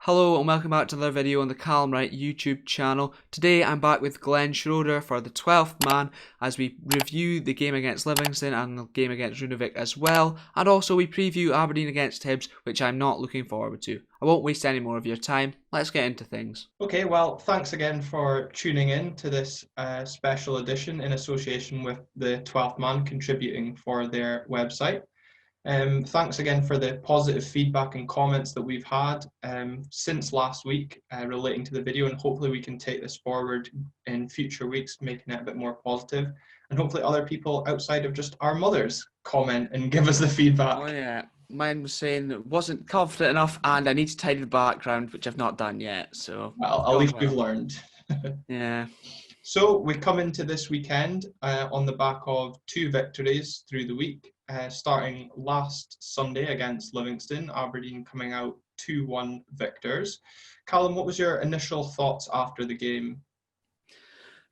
Hello and welcome back to another video on the Wright YouTube channel. Today I'm back with Glen Schreuder for the 12th man as we review the game against Livingston and the game against Runavik as well, and also we preview Aberdeen against Hibs, which I'm not looking forward to. I won't waste any more of your time, let's get into things. Okay, well, thanks again for tuning in to this special edition in association with the 12th man contributing for their website. Thanks again for the positive feedback and comments that we've had since last week relating to the video, and hopefully we can take this forward in future weeks, making it a bit more positive, and hopefully other people outside of just our mothers comment and give us the feedback. Oh yeah, mine was saying wasn't confident enough and I need to tidy the background, which I've not done yet, so Well, at gone least we've well. learned. Yeah. So we come into this weekend on the back of two victories through the week, starting last Sunday against Livingston, Aberdeen coming out 2-1 victors. Callum, what was your initial thoughts after the game?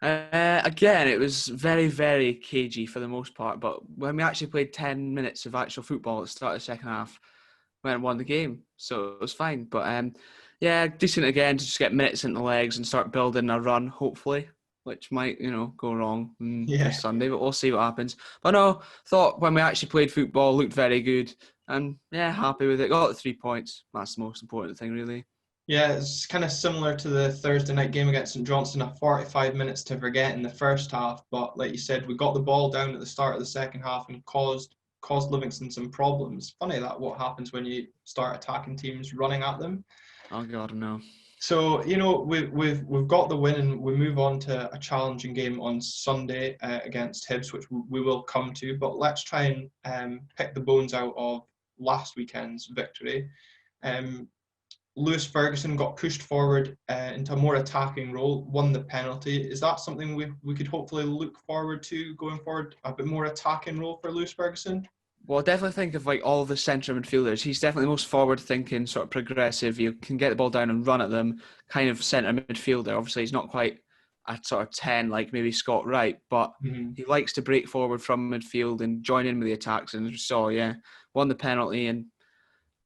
Again, it was very, very cagey for the most part, but when we actually played 10 minutes of actual football at the start of the second half, we went and won the game, so it was fine. But yeah, decent again to just get minutes in the legs and start building a run, hopefully, which might, go wrong Yeah, this Sunday, but we'll see what happens. But no, thought when we actually played football, looked very good, and yeah, happy with it. Got the 3 points. That's the most important thing, really. yeah, it's kind of similar to the Thursday night game against St Johnstone, a 45 minutes to forget in the first half. But like you said, we got the ball down at the start of the second half and caused Livingston some problems. Funny that what happens when you start attacking teams running at them. Oh God, no. So we've got the win and we move on to a challenging game on Sunday against Hibs, which we will come to. But let's try and pick the bones out of last weekend's victory. Um, Lewis Ferguson got pushed forward into a more attacking role, won the penalty. Is that something we could hopefully look forward to going forward? A bit more attacking role for Lewis Ferguson? Well, I definitely think of like all the centre midfielders. He's definitely the most forward-thinking, sort of progressive. You can get the ball down and run at them, kind of centre midfielder. Obviously, he's not quite a sort of 10 like maybe Scott Wright, but Mm-hmm. he likes to break forward from midfield and join in with the attacks. And so, yeah, won the penalty and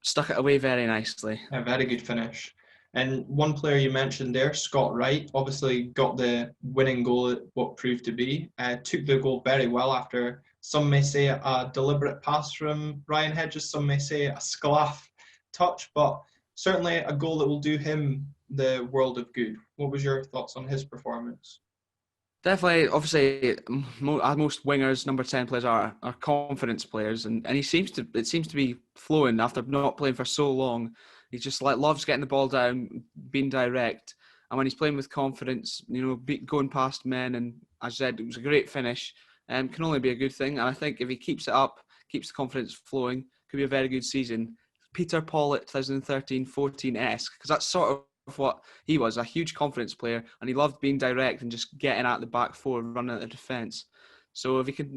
stuck it away very nicely. A very good finish. And one player you mentioned there, Scott Wright, obviously got the winning goal at what proved to be. Took the goal very well after some may say a deliberate pass from Ryan Hedges, some may say a sclaff touch, but certainly a goal that will do him the world of good. What was your thoughts on his performance? Definitely, obviously, most wingers, number 10 players are confidence players, and it seems to be flowing after not playing for so long. He just like loves getting the ball down, being direct, and when he's playing with confidence, going past men. And as I said, it was a great finish. Can only be a good thing. And I think if he keeps it up, keeps the confidence flowing, could be a very good season. Peter Pawlett 2013-14-esque, because that's sort of what he was, a huge confidence player, and he loved being direct and just getting at the back four, running at the defence. So if he could,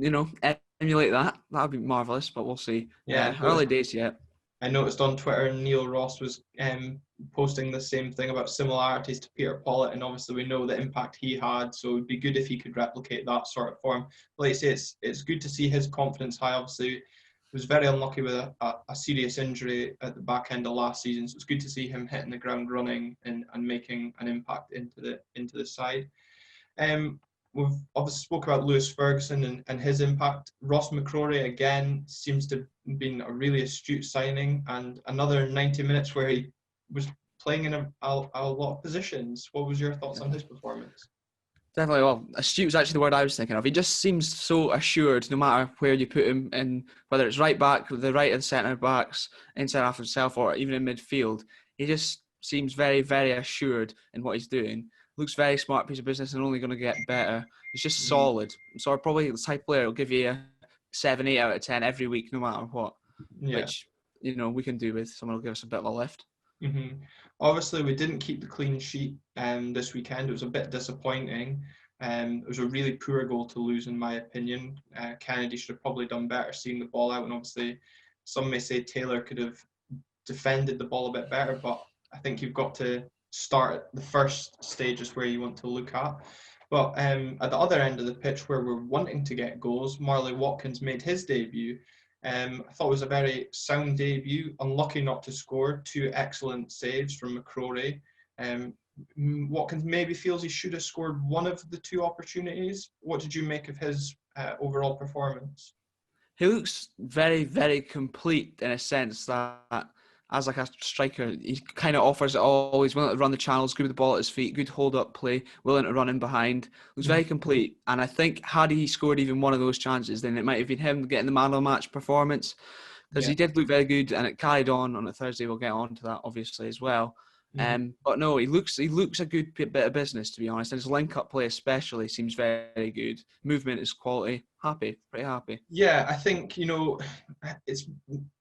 emulate that, that would be marvellous, but we'll see. Yeah, Early days yet. I noticed on Twitter Neil Ross was posting the same thing about similarities to Peter Pawlett, and obviously we know the impact he had, so it would be good if he could replicate that sort of form. Like I say, it's good to see his confidence high. Obviously, he was very unlucky with a serious injury at the back end of last season, so it's good to see him hitting the ground running and making an impact into the side. We've obviously spoke about Lewis Ferguson and his impact. Ross McCrory again seems to have been a really astute signing, and another 90 minutes where he was playing in a lot of positions. What was your thoughts on his performance? Definitely. Well, astute was actually the word I was thinking of. He just seems so assured, no matter where you put him, and whether it's right back, the right of the centre backs, inside half himself, or even in midfield. He just seems very, very assured in what he's doing. Looks very smart piece of business and only going to get better. He's just Mm-hmm. solid. So probably the type of player will give you a 7, 8 out of 10 every week, no matter what. Yeah. Which we can do with someone will give us a bit of a lift. Mm-hmm. Obviously, we didn't keep the clean sheet this weekend. It was a bit disappointing. It was a really poor goal to lose, in my opinion. Kennedy should have probably done better seeing the ball out, and obviously, some may say Taylor could have defended the ball a bit better, but I think you've got to start at the first stages where you want to look at. But at the other end of the pitch, where we're wanting to get goals, Marley Watkins made his debut. I thought it was a very sound debut. Unlucky not to score. 2 excellent saves from McCrory. Watkins maybe feels he should have scored one of the 2 opportunities. What did you make of his overall performance? He looks very, very complete in a sense that as like a striker, he kind of offers it all. He's willing to run the channels, good with the ball at his feet, good hold-up play, willing to run in behind. Looks very complete. And I think had he scored even one of those chances, then it might have been him getting the man of the match performance, because he did look very good, and it carried on a Thursday. We'll get on to that obviously as well. But no, he looks a good bit of business, to be honest. And his link-up play especially seems very, very good. Movement is quality. Pretty happy. Yeah, I think, it's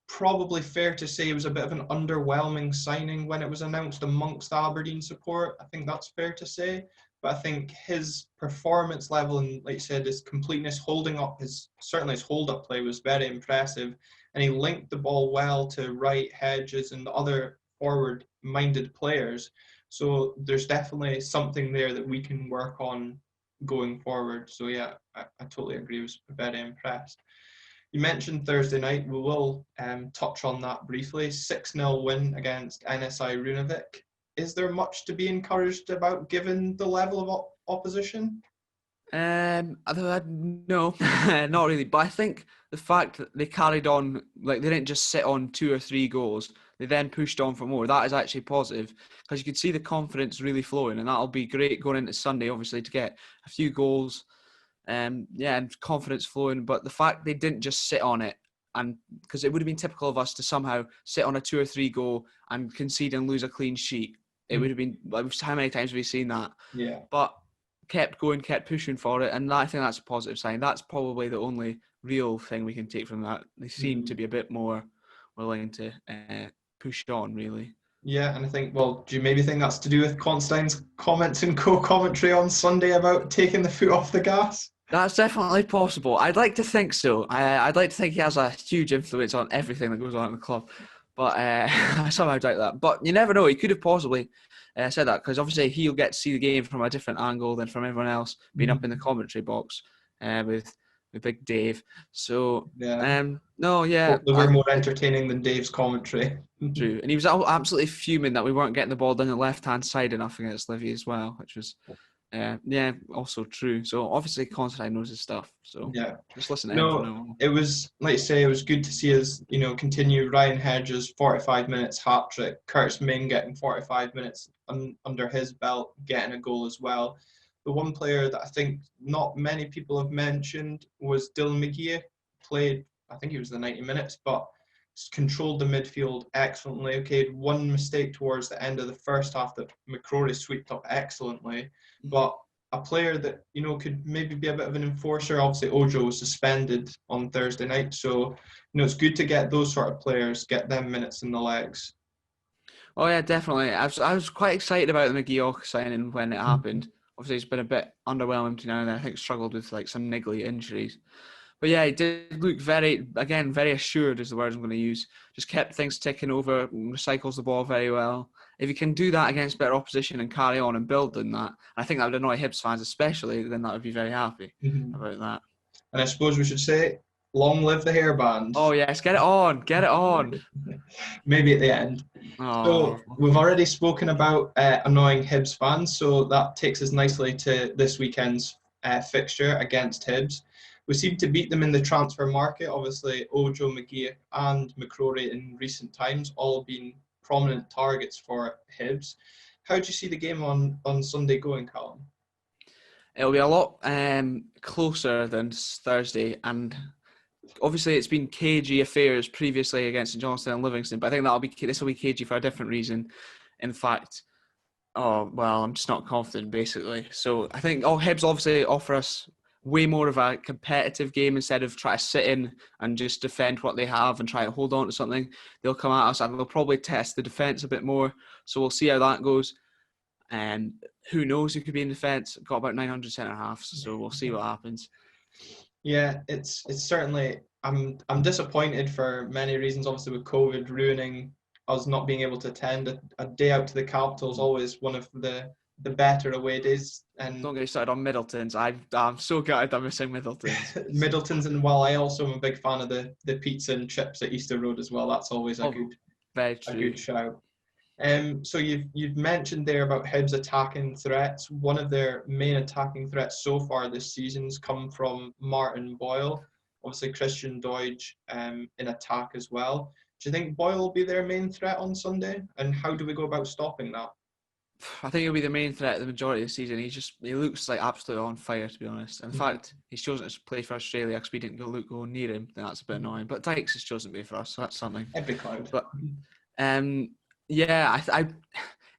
probably fair to say it was a bit of an underwhelming signing when it was announced amongst the Aberdeen support. I think that's fair to say. But I think his performance level and, like you said, his completeness, certainly his hold-up play was very impressive. And he linked the ball well to Wright, Hedges, and the other forward-minded players. So there's definitely something there that we can work on going forward. So yeah, I totally agree. I was very impressed. You mentioned Thursday night. We will touch on that briefly. 6-0 win against NSI Runavík. Is there much to be encouraged about given the level of opposition? No, not really. But I think the fact that they carried on, like they didn't just sit on 2 or 3 goals, they then pushed on for more. That is actually positive, because you could see the confidence really flowing, and that'll be great going into Sunday, obviously, to get a few goals. And confidence flowing. But the fact they didn't just sit on it, and because it would have been typical of us to somehow sit on a 2 or 3 goal and concede and lose a clean sheet. It would have been, how many times have we seen that? Yeah. But kept going, kept pushing for it, and I think that's a positive sign. That's probably the only real thing we can take from that. They seem to be a bit more willing to push on, really. Yeah, and I think, do you maybe think that's to do with Constantine's comments and co-commentary on Sunday about taking the foot off the gas? That's definitely possible. I'd like to think so. I'd like to think he has a huge influence on everything that goes on in the club. But I somehow doubt that. But you never know. He could have possibly said that, because obviously he'll get to see the game from a different angle than from everyone else being up in the commentary box with Big Dave. So, no, yeah. They were more entertaining than Dave's commentary. True. And he was absolutely fuming that we weren't getting the ball down the left-hand side enough against Livy as well, which was... also true. So obviously Constantine knows his stuff. So yeah, just listen to him. No, it was, like you say, it was good to see us, continue. Ryan Hedges 45 minutes hat trick. Curtis Ming getting 45 minutes under his belt, getting a goal as well. The one player that I think not many people have mentioned was Dylan Mcgee. Played, I think he was the 90 minutes, but controlled the midfield excellently. Okay, one mistake towards the end of the first half that McCrory swept up excellently, but a player that could maybe be a bit of an enforcer. Obviously, Ojo was suspended on Thursday night, so it's good to get those sort of players, get them minutes in the legs. Oh yeah, definitely. I was quite excited about the McGee signing when it happened. Obviously, it's been a bit underwhelming to now, and I think struggled with like some niggly injuries. But yeah, he did look very assured is the word I'm going to use. Just kept things ticking over, recycles the ball very well. If he can do that against better opposition and carry on and build on that, I think that would annoy Hibs fans especially, then that would be very happy about that. And I suppose we should say, long live the hairband. Oh yes, get it on. Maybe at the end. Oh. So we've already spoken about annoying Hibs fans, so that takes us nicely to this weekend's fixture against Hibs. We seem to beat them in the transfer market. Obviously, Ojo, Mcgee and McCrory in recent times all been prominent targets for Hibs. How do you see the game on Sunday going, Callum? It'll be a lot closer than Thursday, and obviously it's been cagey affairs previously against St Johnstone and Livingston, but I think this will be cagey for a different reason. In fact, I'm just not confident, basically. So I think Hibs obviously offer us way more of a competitive game instead of try to sit in and just defend what they have and try to hold on to something. They'll come at us and they'll probably test the defence a bit more. So we'll see how that goes. And who knows who could be in defence? Got about 900 centre-halves, so we'll see what happens. Yeah, it's certainly... I'm disappointed for many reasons, obviously with COVID ruining us not being able to attend. A day out to the capital is always one of the the better away days. And Don't get me started on Middleton's. I'm so gutted I'm missing Middleton's. Middleton's, and while I also am a big fan of the pizza and chips at Easter Road as well, that's always a Very true. good shout. So you've mentioned there about Hibs attacking threats. One of their main attacking threats so far this season's come from Martin Boyle. Obviously Christian Doidge in attack as well. Do you think Boyle will be their main threat on Sunday? And how do we go about stopping that? I think he'll be the main threat the majority of the season. He looks like absolutely on fire, to be honest. And the fact he's chosen to play for Australia because we didn't go near him, then that's a bit annoying. But Dykes has chosen to play for us, so that's something. Epic cloud. But yeah, I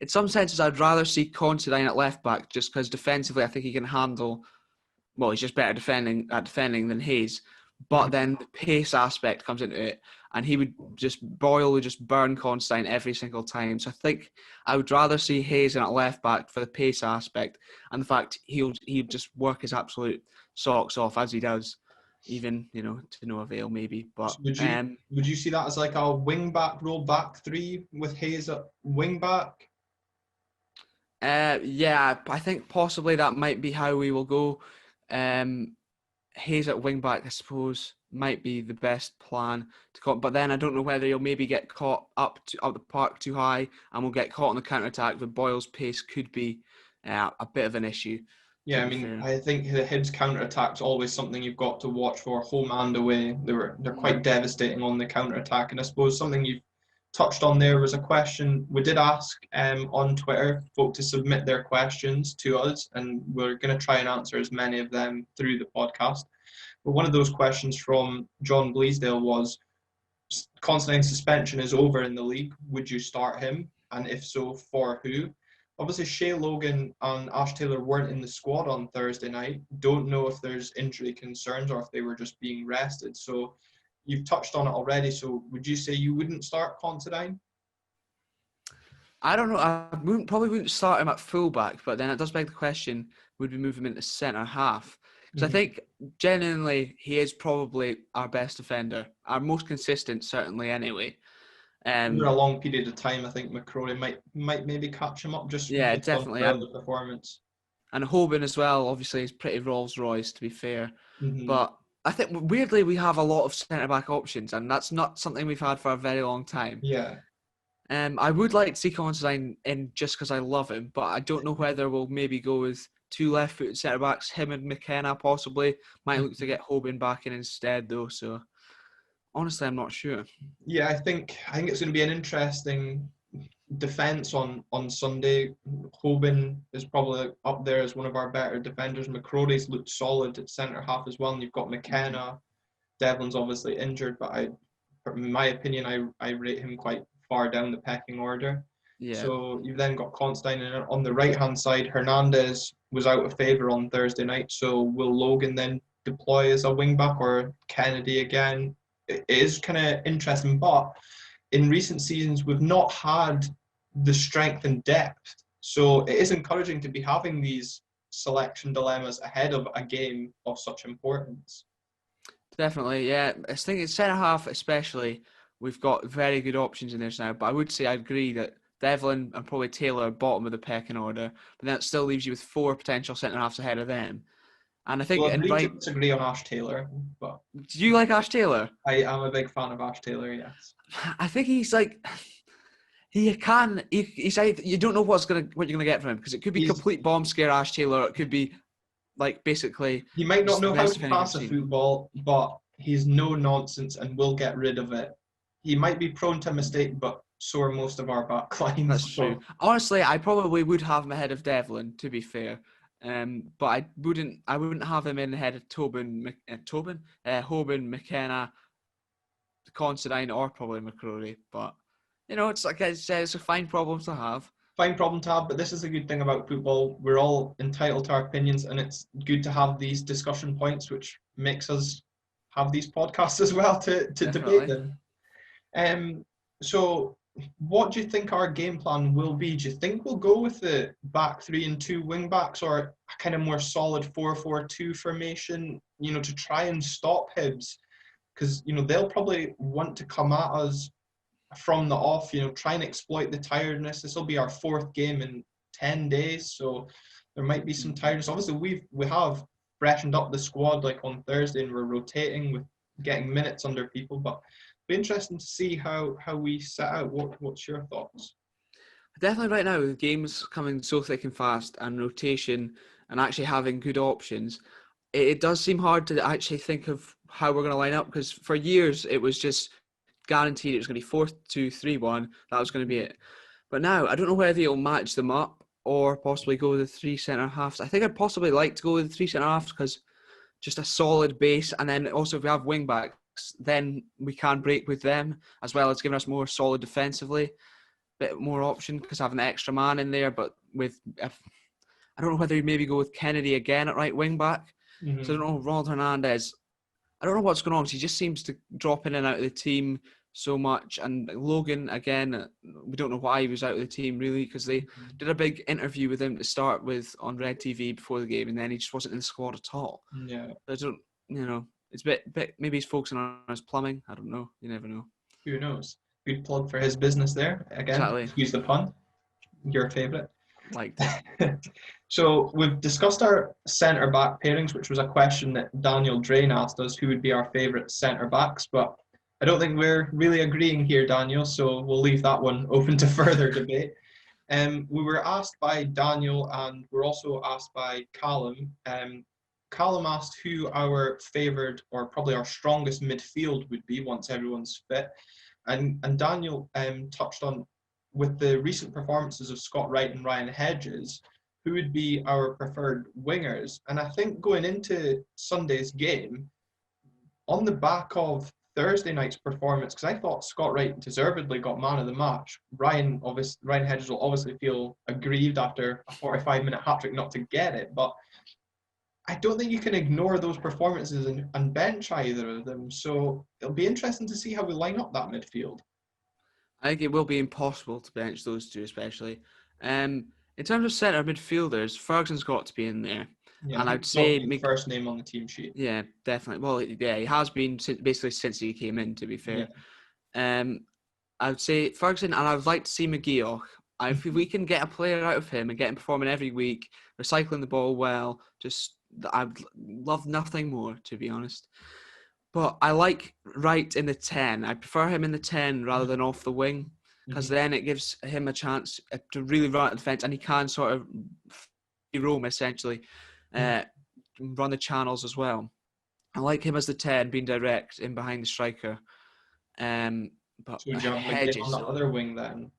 in some senses I'd rather see Considine at left back just because defensively I think he can handle. Well, he's just better defending than Hayes. But then the pace aspect comes into it, and Boyle would just burn Constantine every single time. So I think I would rather see Hayes in at left back for the pace aspect, and the fact he'll just work his absolute socks off as he does, even to no avail maybe. But so would you see that as like a wing back roll back three with Hayes at wing back? Yeah, I think possibly that might be how we will go. Hayes at wing back, I suppose, might be the best plan to caught. But then I don't know whether he'll maybe get caught up the park too high, and we'll get caught on the counter attack. But Boyle's pace could be a bit of an issue. Yeah, I mean, I think the Hibs counter attack's always something you've got to watch for, home and away. They're quite devastating on the counter attack, and I suppose something you've touched on there was a question we did ask on Twitter, folk to submit their questions to us, and we're going to try and answer as many of them through the podcast. But one of those questions from John Bleasdale was, Constantine's suspension is over in the league. Would you start him? And if so, for who? Obviously, Shea Logan and Ash Taylor weren't in the squad on Thursday night. Don't know if there's injury concerns or if they were just being rested. So you've touched on it already. So would you say you wouldn't start Considine? I don't know. I probably wouldn't start him at fullback, but then it does beg the question, would we move him into centre half? Because I think genuinely he is probably our best defender, our most consistent certainly anyway. For a long period of time, I think McCrory might maybe catch him up just definitely on the performance. And Hoban as well, obviously, is pretty Rolls Royce to be fair. But I think weirdly we have a lot of centre back options, and that's not something we've had for a very long time. Yeah. I would like to see Considine in just because I love him, but I don't know whether we'll maybe go with two left-footed centre backs, him and McKenna possibly. Might look to get Hoban back in instead though. So honestly, I'm not sure. Yeah, I think it's going to be an interesting defence on Sunday. Hoban is probably up there as one of our better defenders. McCrory's looked solid at centre half as well, and you've got McKenna. Devlin's obviously injured, but in my opinion, I rate him quite far down the pecking order. Yeah. So you've then got Constantine, and on the right-hand side, Hernandez was out of favour on Thursday night. So will Logan then deploy as a wing-back, or Kennedy again? It is kind of interesting, but in recent seasons, we've not had the strength and depth. So it is encouraging to be having these selection dilemmas ahead of a game of such importance. Definitely, yeah. I think in centre-half especially, we've got very good options in there now. But I would say I agree that Devlin and probably Taylor are bottom of the pecking order, but then it still leaves you with 4 potential centre-halves ahead of them. And I think... Well, I to disagree on Ash Taylor, but... Do you like Ash Taylor? I am a big fan of Ash Taylor, yes. I think he's like... He's either, you don't know what you're gonna get from him, because it could be complete bomb scare Ash Taylor, or it could be like basically... He might not know how to pass a football, but he's no nonsense and will get rid of it. He might be prone to a mistake, but so are most of our back lines. That's true. Honestly, I probably would have him ahead of Devlin, to be fair. But I wouldn't have him in ahead of Hoban, McKenna, Considine, or probably McCrory. But it's like I said, it's a fine problem to have. Fine problem to have, but this is a good thing about football. We're all entitled to our opinions, and it's good to have these discussion points, which makes us have these podcasts as well to debate them. So what do you think our game plan will be? Do you think we'll go with the back 3 and 2 wing backs, or a kind of more solid 4-4-2 formation, to try and stop Hibs? Because, they'll probably want to come at us from the off, try and exploit the tiredness. This will be our 4th game in 10 days, so there might be some tiredness. Obviously, we have freshened up the squad like on Thursday, and we're rotating with getting minutes under people, but it'll be interesting to see how we set out. What's your thoughts? Definitely right now, with games coming so thick and fast and rotation and actually having good options, it does seem hard to actually think of how we're going to line up, because for years it was just guaranteed it was going to be 4-2-3-1. That was going to be it. But now, I don't know whether he'll match them up or possibly go with the three centre-halves. I think I'd possibly like to go with the three centre-halves because just a solid base, and then also if we have wing-backs, then we can break with them, as well as giving us more solid defensively. Bit more option because having an extra man in there, but I don't know whether he'd maybe go with Kennedy again at right wing-back. Mm-hmm. So I don't know, Ronald Hernandez, I don't know what's going on. He just seems to drop in and out of the team so much. And Logan, again, we don't know why he was out of the team, really, because they did a big interview with him to start with on Red TV before the game, and then he just wasn't in the squad at all. Yeah. I don't, it's a bit, maybe he's focusing on his plumbing. I don't know. You never know. Who knows? Good plug for his business there. Again, Exactly. Excuse the pun. Your favourite. Like So we've discussed our centre-back pairings, which was a question that Daniel Drain asked us, who would be our favourite centre-backs, but I don't think we're really agreeing here, Daniel, so we'll leave that one open to further debate. We were asked by Daniel, and we're also asked by Callum. Callum asked who our favoured, or probably our strongest midfield would be once everyone's fit. And Daniel touched on, with the recent performances of Scott Wright and Ryan Hedges, who would be our preferred wingers. And I think going into Sunday's game, on the back of Thursday night's performance, because I thought Scott Wright deservedly got man of the match, Ryan Hedges will obviously feel aggrieved after a 45-minute hat-trick not to get it, but I don't think you can ignore those performances and bench either of them. So it'll be interesting to see how we line up that midfield. I think it will be impossible to bench those two, especially. In terms of centre midfielders, Ferguson's got to be in there. Yeah, and I'd say first name on the team sheet. Yeah, definitely. Well, yeah, he has been basically since he came in, to be fair. Yeah. I would say Ferguson, and I would like to see Mcgee. If we can get a player out of him and get him performing every week, recycling the ball well, I'd love nothing more, to be honest. But I like Wright in the 10. I prefer him in the 10 rather than off the wing, because then it gives him a chance to really run at the defence, and he can sort of roam, essentially, run the channels as well. I like him as the 10, being direct in behind the striker. But so would you have Hedges on the other wing then?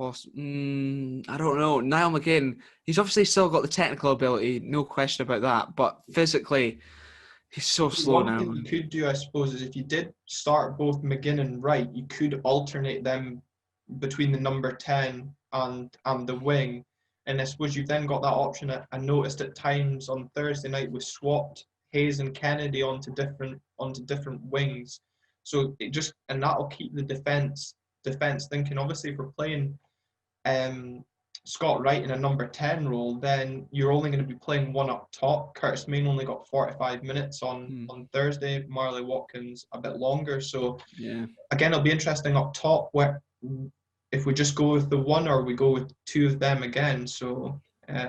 I don't know. Niall McGinn, he's obviously still got the technical ability, no question about that. But physically, he's so slow now. One thing you could do, I suppose, is if you did start both McGinn and Wright, you could alternate them between the number 10 and the wing. And I suppose you've then got that option. I noticed at times on Thursday night we swapped Hayes and Kennedy onto different wings. So that'll keep the defense thinking. Obviously, if we're playing Scott Wright in a number 10 role, then you're only going to be playing one up top. Curtis Main only got 45 minutes on Thursday. Marley, Watkins a bit longer. So again, it'll be interesting up top where if we just go with the one or we go with two of them again. So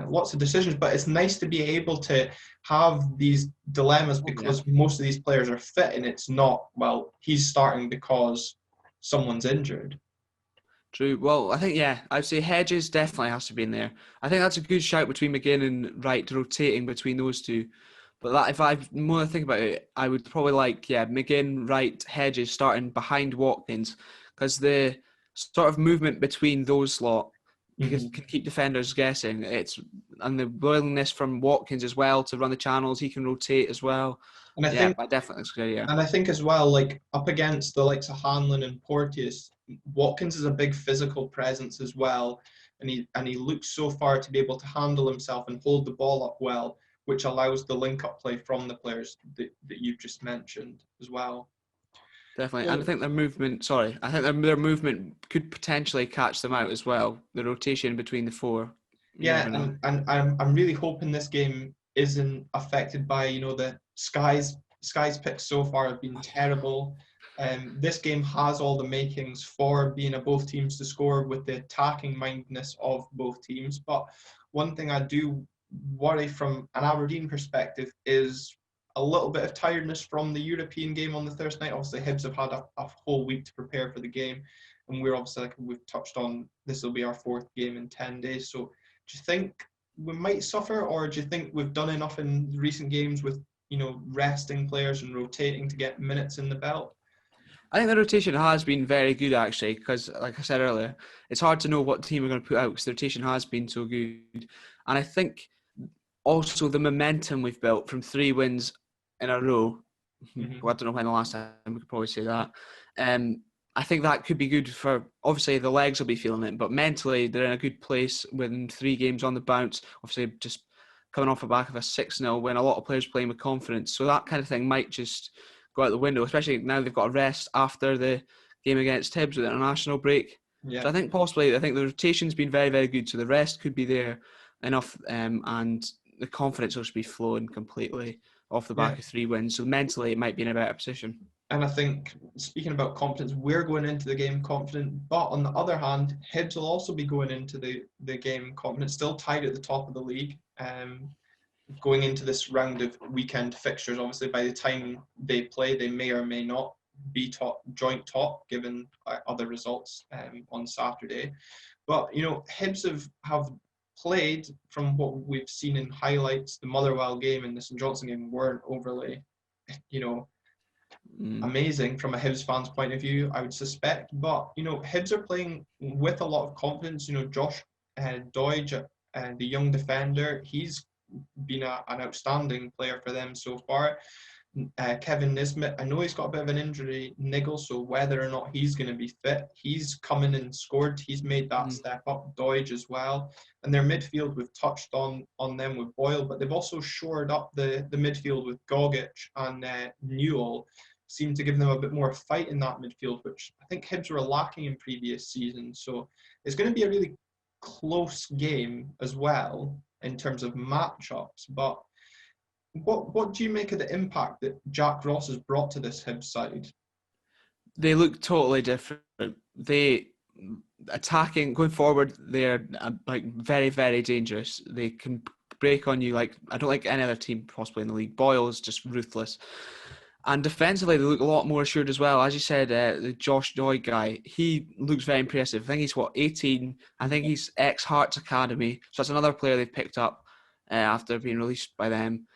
lots of decisions, but it's nice to be able to have these dilemmas because most of these players are fit, and it's not, well, he's starting because someone's injured. True. Well, I think, I'd say Hedges definitely has to be in there. I think that's a good shout between McGinn and Wright, rotating between those two. But if I more think about it, I would probably like, McGinn, Wright, Hedges starting behind Watkins, because the sort of movement between those lot can keep defenders guessing. And the willingness from Watkins as well to run the channels, he can rotate as well. And I think definitely it's good. And I think as well, like up against the likes of Hanlon and Porteous, Watkins is a big physical presence as well, and he looks so far to be able to handle himself and hold the ball up well, which allows the link-up play from the players that you've just mentioned as well. Definitely, and I think their movement could potentially catch them out as well. The rotation between the four. And I'm really hoping this game isn't affected by the Sky's picks so far have been terrible. This game has all the makings for being a both teams to score with the attacking mindedness of both teams. But one thing I do worry from an Aberdeen perspective is a little bit of tiredness from the European game on the Thursday night. Obviously, Hibs have had a whole week to prepare for the game. And we're obviously, like we've touched on, this will be our 4th game in 10 days. So do you think we might suffer, or do you think we've done enough in recent games with, resting players and rotating to get minutes in the belt? I think the rotation has been very good, actually, because, like I said earlier, it's hard to know what team we're going to put out because the rotation has been so good. And I think also the momentum we've built from 3 wins in a row, Mm-hmm. well, I don't know when the last time, we could probably say that. I think that could be good for, obviously, the legs will be feeling it, but mentally they're in a good place with 3 games on the bounce. Obviously, just coming off the back of a 6-0 win, a lot of players playing with confidence. So that kind of thing might just go out the window, especially now they've got a rest after the game against Hibs with the international break. Yeah. So I think the rotation's been very, very good. So the rest could be there enough, and the confidence will just be flowing completely off the back of 3 wins. So mentally, it might be in a better position. And I think, speaking about confidence, we're going into the game confident. But on the other hand, Hibs will also be going into the game confident, still tied at the top of the league. Going into this round of weekend fixtures, obviously, by the time they play, they may or may not be joint top, given other results on Saturday. But, Hibs have played, from what we've seen in highlights, the Motherwell game and the St Johnstone game weren't overly, amazing from a Hibs fan's point of view, I would suspect. But, Hibs are playing with a lot of confidence. Josh Doidge, the young defender, he's been an outstanding player for them so far. Kevin Nisbet, I know he's got a bit of an injury niggle, so whether or not he's going to be fit, he's come in and scored. He's made that step up. Doidge as well. And their midfield, we've touched on them with Boyle, but they've also shored up the midfield with Gogic and Newell. Seem to give them a bit more fight in that midfield, which I think Hibs were lacking in previous seasons. So it's going to be a really close game as well in terms of matchups. But what do you make of the impact that Jack Ross has brought to this Hibs side? They look totally different. They attacking, going forward, they're very, very dangerous. They can break on you like I don't like any other team possibly in the league. Boyle's just ruthless. And defensively, they look a lot more assured as well. As you said, the Josh Doig guy, he looks very impressive. I think he's, 18? I think he's ex-Hearts Academy. So that's another player they've picked up after being released by them.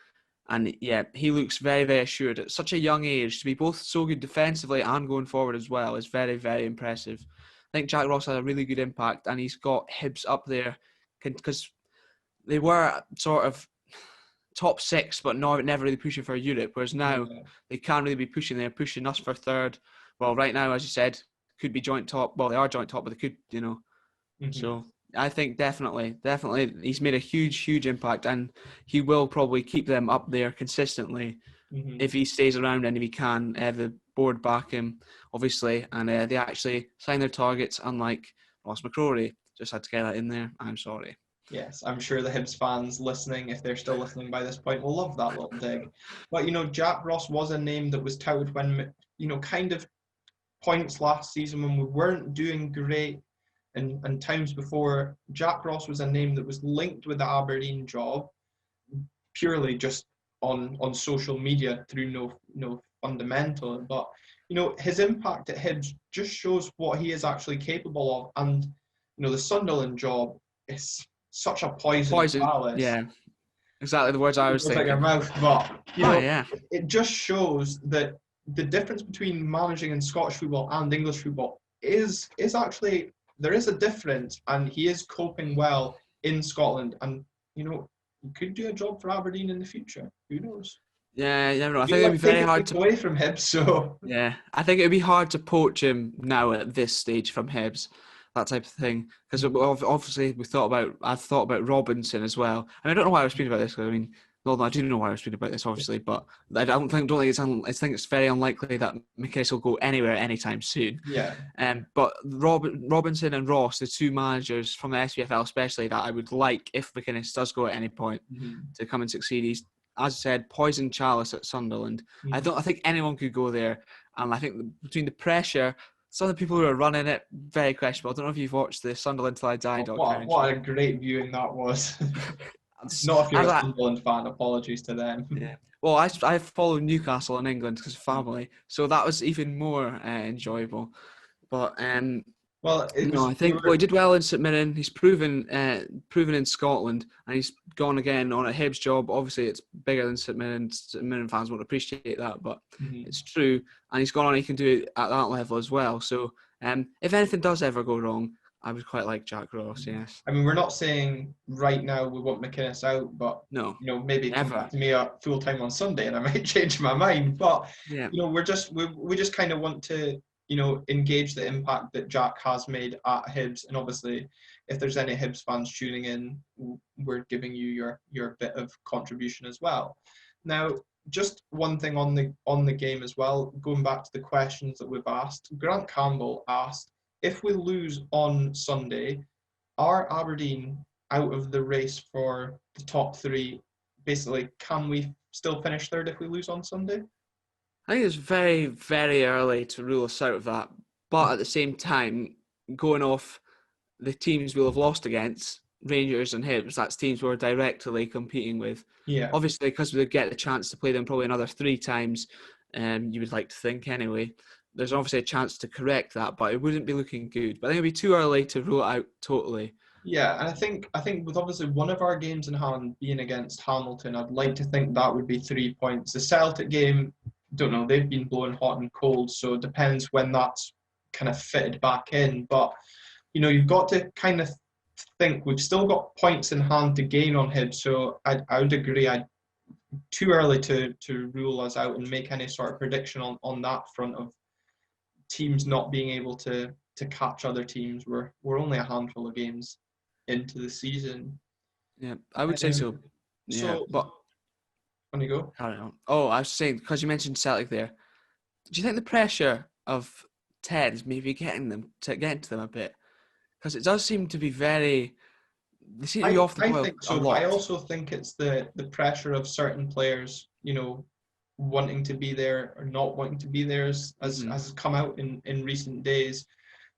And yeah, he looks very, very assured. At such a young age, to be both so good defensively and going forward as well is very, very impressive. I think Jack Ross had a really good impact, and he's got Hibs up there because they were sort of top 6, but never really pushing for Europe. Whereas now they can't really be pushing. They're pushing us for 3rd. Well, right now, as you said, could be joint top. Well, they are joint top, but they could, So I think definitely, he's made a huge, huge impact, and he will probably keep them up there consistently if he stays around and if he can. The board back him, obviously, and they actually sign their targets, unlike Ross McCrory. Just had to get that in there. I'm sorry. Yes, I'm sure the Hibs fans listening, if they're still listening by this point, will love that little dig. But, Jack Ross was a name that was touted when, kind of points last season when we weren't doing great and times before. Jack Ross was a name that was linked with the Aberdeen job purely just on social media through no fundamental. But, his impact at Hibs just shows what he is actually capable of. And, the Sunderland job is such a poison palace. Yeah, exactly the words I was thinking. Like your mouth, but it just shows that the difference between managing in Scottish football and English football is actually, there is a difference, and he is coping well in Scotland, and he could do a job for Aberdeen in the future. Who knows? Yeah, you never know. I think it'd be very hard to away from Hibs. So yeah, I think it'd be hard to poach him now at this stage from Hibs. That type of thing, because obviously I've thought about Robinson as well. And I don't know why I was speaking about this. I do know why I was speaking about this, obviously, but I don't think it's very unlikely that Mcgee will go anywhere anytime soon. Yeah. But Robinson and Ross, the 2 managers from the SPFL, especially, that I would like if McGuinness does go at any point to come and succeed. He's, as I said, poison chalice at Sunderland. I think anyone could go there And I think between the pressure, some of the people who are running it, very questionable. I don't know if you've watched the Sunderland Till I Die documentary. What a great viewing that was. As Not if you're a I, Sunderland fan, apologies to them. yeah. Well, I follow Newcastle in England because of family, so that was even more enjoyable. But Well, it no, was. I think he did well in St Mirren. He's proven in Scotland, and he's gone again on a Hibs job. Obviously, it's bigger than St Mirren. St Mirren fans won't appreciate that, but it's true. And he's gone on. He can do it at that level as well. So, if anything does ever go wrong, I would quite like Jack Ross. Yes. I mean, we're not saying right now we want McInnes out, but No, maybe come back to me full time on Sunday, and I might change my mind. But yeah, we just kind of want to engage the impact that Jack has made at Hibs, and obviously, if there's any Hibs fans tuning in, we're giving you your bit of contribution as well. Now, just one thing on the game as well, going back to the questions that we've asked. Grant Campbell asked, if we lose on Sunday, are Aberdeen out of the race for the top three? Basically, can we still finish third if we lose on Sunday? I think it's very, very early to rule us out of that. But at the same time, going off the teams we'll have lost against, Rangers and Hibs, that's teams we're directly competing with. Yeah. Obviously, because we get the chance to play them probably another 3 times, you would like to think anyway. There's obviously a chance to correct that, but it wouldn't be looking good. But I think it'd be too early to rule it out totally. Yeah, and I think with obviously one of our games in hand being against Hamilton, I'd like to think that would be 3 points. The Celtic game, don't know, they've been blowing hot and cold, so it depends when that's kind of fitted back in. But you've got to kind of think we've still got points in hand to gain on Hibs, so I would agree. Too early to rule us out and make any sort of prediction on that front of teams not being able to catch other teams. We're only a handful of games into the season. Yeah, I would say so. Yeah, but when you go, I don't know. Oh, I was saying, because you mentioned Celtic there, do you think the pressure of Ted is maybe getting to them a bit? Because it does seem to be they seem to be off the boil. I think so. A lot. I also think it's the pressure of certain players, wanting to be there or not wanting to be there as has come out in recent days.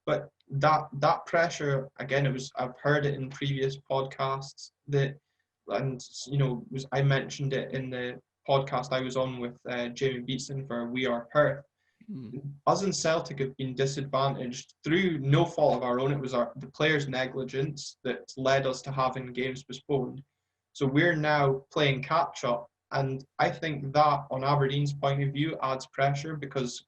But that pressure, again, I've heard it in previous podcasts I mentioned it in the podcast I was on with Jamie Beatson for We Are Perth. Us and Celtic have been disadvantaged through no fault of our own. It was the players' negligence that led us to having games postponed. So we're now playing catch up, and I think that, on Aberdeen's point of view, adds pressure because,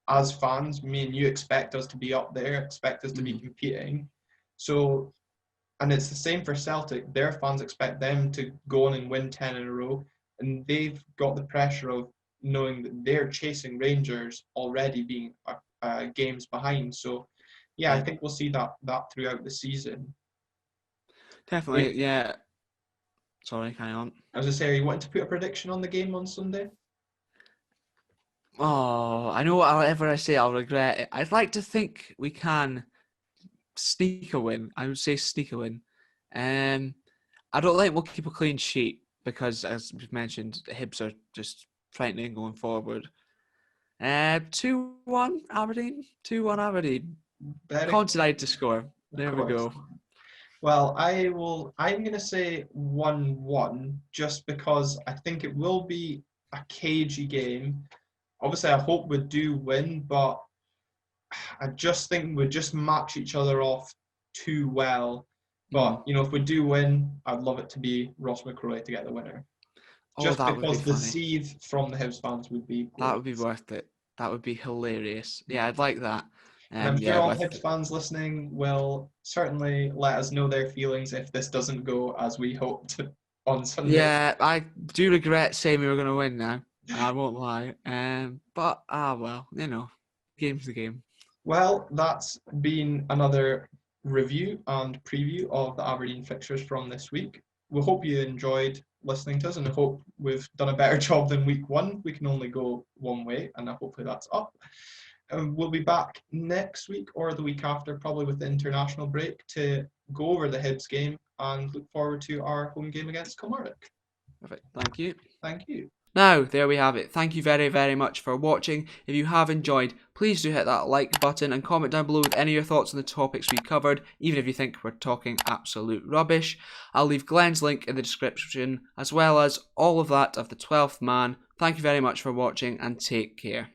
as fans, me and you expect us to be up there, expect us to be competing. So, and it's the same for Celtic. Their fans expect them to go on and win 10 in a row, and they've got the pressure of knowing that they're chasing Rangers already being games behind. So, I think we'll see that throughout the season. Definitely, yeah. Sorry, carry on. I was going to say, are you wanting to put a prediction on the game on Sunday? Oh, I know whatever I say, I'll regret it. I'd like to think we can sneak a win. I would say sneak a win. I don't think we'll keep a clean sheet because, as we've mentioned, the Hibs are just frightening going forward. 2-1 Aberdeen. 2-1 Aberdeen. Considine to score. There we go. Well, I'm going to say 1-1 just because I think it will be a cagey game. Obviously, I hope we do win, but I just think we just match each other off too well. But, if we do win, I'd love it to be Ross McCrory to get the winner. Just because the seethe from the Hibs fans would be great. That would be worth it. That would be hilarious. Yeah, I'd like that. And I'm sure all Hibs fans listening will certainly let us know their feelings if this doesn't go as we hoped on Sunday. Yeah, I do regret saying we were going to win now. I won't lie. But, well, game's the game. Well, that's been another review and preview of the Aberdeen fixtures from this week. We hope you enjoyed listening to us and I hope we've done a better job than week 1. We can only go one way and hopefully that's up. We'll be back next week or the week after, probably with the international break, to go over the Hibs game and look forward to our home game against Kilmarnock. Perfect. Thank you. Thank you. Now, there we have it. Thank you very, very much for watching. If you have enjoyed, please do hit that like button and comment down below with any of your thoughts on the topics we covered, even if you think we're talking absolute rubbish. I'll leave Glen's link in the description, as well as all of that of the 12th man. Thank you very much for watching, and take care.